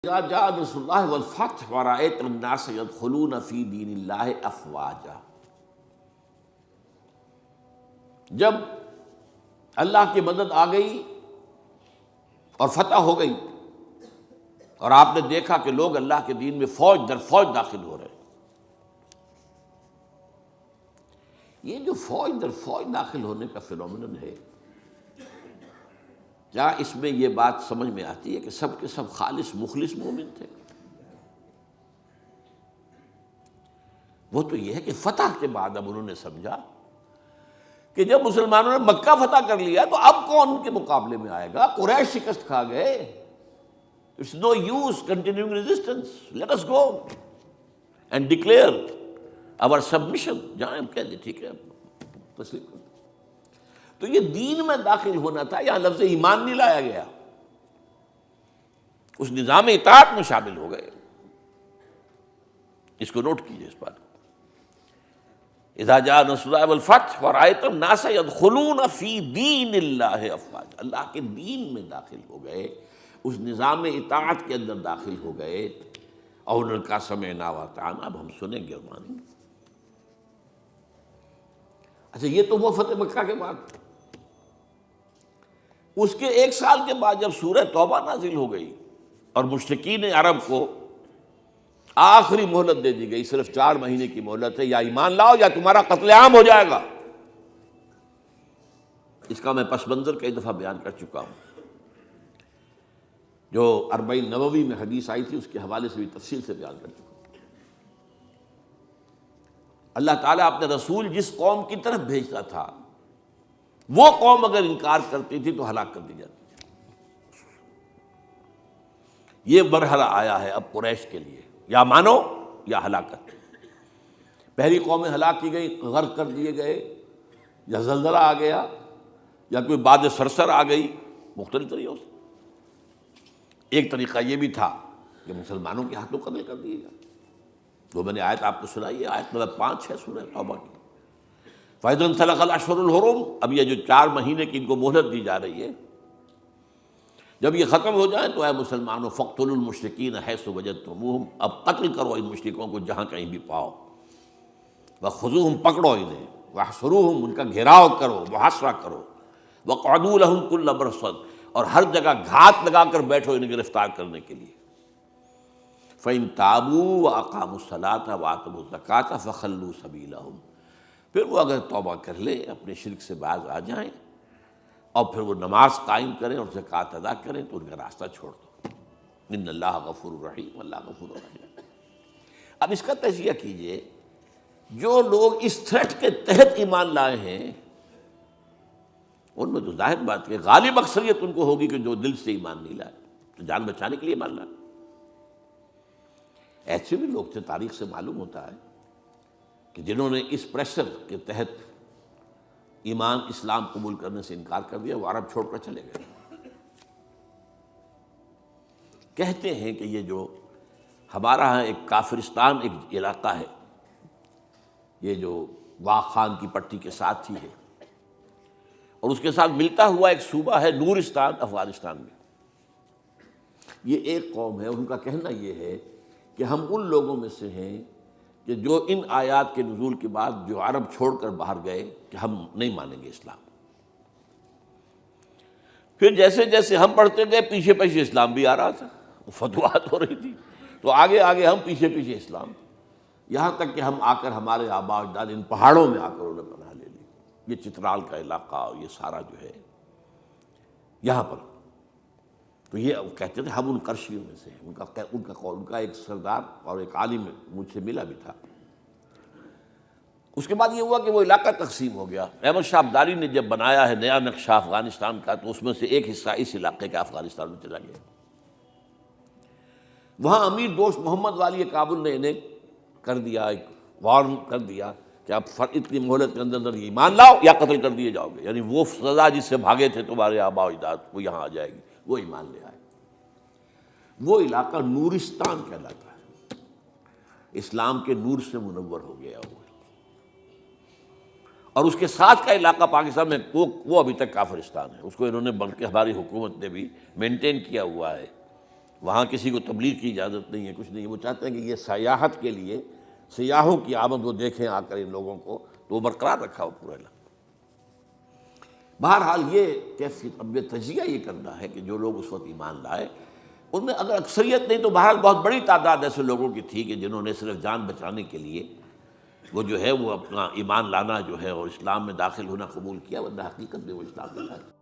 اذا جاء نصر اللہ والفتح ورأیت الناس يدخلون فی دین اللہ افواجا، جب اللہ کی مدد آ گئی اور فتح ہو گئی اور آپ نے دیکھا کہ لوگ اللہ کے دین میں فوج در فوج داخل ہو رہے ہیں، یہ جو فوج در فوج داخل ہونے کا فینومینن ہے، کیا اس میں یہ بات سمجھ میں آتی ہے کہ سب کے سب خالص مخلص مومن تھے؟ وہ تو یہ ہے کہ فتح کے بعد اب انہوں نے سمجھا کہ جب مسلمانوں نے مکہ فتح کر لیا تو اب کون ان کے مقابلے میں آئے گا؟ قریش شکست کھا گئے، it's no use continuing resistance, let us go and declare our submission, جہاں ہم کہہ دیں ٹھیک ہے تسلیم کر۔ تو یہ دین میں داخل ہونا تھا، یہاں لفظ ایمان نہیں لایا گیا، اس نظام اطاعت میں شامل ہو گئے۔ اس کو نوٹ کیجئے اس بات کو، اذا جاء نصر اللہ والفتح ورأیت الناس يدخلون فی دین اللہ افواجا، اللہ کے دین میں داخل ہو گئے، اس نظام اطاعت کے اندر داخل ہو گئے، اور انہوں نے کہا سمعنا واطعنا، اب ہم سنیں گے اور مانیں گے۔ اچھا یہ تو وہ فتح مکہ کے بعد، اس کے ایک سال کے بعد جب سورہ توبہ نازل ہو گئی اور مشرکین عرب کو آخری مہلت دے دی گئی، صرف 4 مہینے کی مہلت ہے، یا ایمان لاؤ یا تمہارا قتل عام ہو جائے گا۔ اس کا میں پس منظر کئی دفعہ بیان کر چکا ہوں، جو 40 نووی میں حدیث آئی تھی اس کے حوالے سے بھی تفصیل سے بیان کر چکا ہوں۔ اللہ تعالیٰ اپنے رسول جس قوم کی طرف بھیجتا تھا، وہ قوم اگر انکار کرتی تھی تو ہلاک کر دی جاتی تھی۔ یہ مرحلہ آیا ہے اب قریش کے لیے، یا مانو یا ہلاکت۔ پہلی قومیں ہلاک کی گئی، غرق کر دیے گئے، یا زلزلہ آ گیا، یا کوئی باد سرسر آ گئی، مختلف طریقوں سے۔ ایک طریقہ یہ بھی تھا کہ مسلمانوں کے ہاتھوں قتل کر دیے گا، جو میں نے آیت آپ کو سنائی ہے، آیت نمبر 5 ہے سورہ توبہ کی، فَإِذَا انْسَلَخَ الْأَشْهُرُ الْحُرُمُ۔ اب یہ جو 4 مہینے کی ان کو مہلت دی جا رہی ہے، جب یہ ختم ہو جائیں تو اے مسلمانوں فَاقْتُلُوا الْمُشْرِكِينَ حَيْثُ وَجَدتُّمُوهُمْ، اب قتل کرو ان مشرکوں کو جہاں کہیں بھی پاؤ، وَخُذُوهُمْ، پکڑو انہیں، وَاحْصُرُوهُمْ، ان کا گھیراؤ کرو، محاصرہ کرو، وَاقْعُدُوا لَهُمْ كُلَّ مَرْصَدٍ، اور ہر جگہ گھات لگا کر بیٹھو انہیں گرفتار کرنے کے لیے۔ فَإِن تَابُوا وَأَقَامُوا الصَّلَاةَ وَآتَوُا الزَّكَاةَ فَخَلُّوا سَبِيلَهُمْ، پھر وہ اگر توبہ کر لیں، اپنے شرک سے باز آ جائیں، اور پھر وہ نماز قائم کریں اور زکوٰۃ ادا کریں تو ان کا راستہ چھوڑ دو۔ ان اللہ غفور رحیم، اللہ غفور رحیم۔ اب اس کا تجزیہ کیجئے، جو لوگ اس تھریٹ کے تحت ایمان لائے ہیں، ان میں تو ظاہر بات ہے غالب اکثریت ان کو ہوگی کہ جو دل سے ایمان نہیں لائے، تو جان بچانے کے لیے ایمان لائے۔ ایسے بھی لوگ تھے، تاریخ سے معلوم ہوتا ہے کہ جنہوں نے اس پریشر کے تحت ایمان اسلام قبول کرنے سے انکار کر دیا، وہ عرب چھوڑ کر چلے گئے۔ کہتے ہیں کہ یہ جو ہمارا ہاں ایک کافرستان ایک علاقہ ہے، یہ جو واق خان کی پٹی کے ساتھ ہی ہے، اور اس کے ساتھ ملتا ہوا ایک صوبہ ہے نورستان افغانستان میں، یہ ایک قوم ہے، ان کا کہنا یہ ہے کہ ہم ان لوگوں میں سے ہیں کہ جو ان آیات کے نزول کے بعد جو عرب چھوڑ کر باہر گئے کہ ہم نہیں مانیں گے اسلام۔ پھر جیسے جیسے ہم پڑھتے گئے پیچھے پیچھے اسلام بھی آ رہا تھا، فتوحات ہو رہی تھی، تو آگے آگے ہم پیچھے پیچھے اسلام، یہاں تک کہ ہم آ کر ہمارے آباء و اجداد ان پہاڑوں میں آ کر انہوں نے پناہ لے لی۔ یہ چترال کا علاقہ، یہ سارا جو ہے یہاں پر، تو یہ کہتے تھے ہم ان قرشیوں میں سے ہیں۔ ان کا ایک سردار اور ایک عالم مجھ سے ملا بھی تھا۔ اس کے بعد یہ ہوا کہ وہ علاقہ تقسیم ہو گیا۔ احمد شاہ ابدالی نے جب بنایا ہے نیا نقشہ افغانستان کا، تو اس میں سے ایک حصہ اس علاقے کا افغانستان میں چلا گیا۔ وہاں امیر دوست محمد والی کابل نے انہیں کر دیا، ایک وارن کر دیا کہ آپ اتنی مہلت کے اندر ایمان لاؤ یا قتل کر دیے جاؤ گے، یعنی وہ سزا جس سے بھاگے تھے تمہارے آباء و اجداد، وہ یہاں آ جائے گی، وہ ایمان لے آئے۔ وہ علاقہ نورستان کہلاتا ہے، اسلام کے نور سے منور ہو گیا وہ، اور اس کے ساتھ کا علاقہ پاکستان میں وہ ابھی تک کافرستان ہے، اس کو انہوں نے بلکہ ہماری حکومت نے بھی مینٹین کیا ہوا ہے، وہاں کسی کو تبلیغ کی اجازت نہیں ہے، کچھ نہیں ہے، وہ چاہتے ہیں کہ یہ سیاحت کے لیے سیاحوں کی آمد وہ دیکھیں آ کر ان لوگوں کو، تو وہ برقرار رکھا ہو پورا علاقہ۔ بہرحال یہ کیفیت، اب یہ تجزیہ یہ کرنا ہے کہ جو لوگ اس وقت ایمان لائے ان میں اگر اکثریت نہیں تو بہرحال بہت بڑی تعداد ایسے لوگوں کی تھی کہ جنہوں نے صرف جان بچانے کے لیے وہ جو ہے وہ اپنا ایمان لانا جو ہے اور اسلام میں داخل ہونا قبول کیا، ورنہ حقیقت میں وہ اسلام میں داخل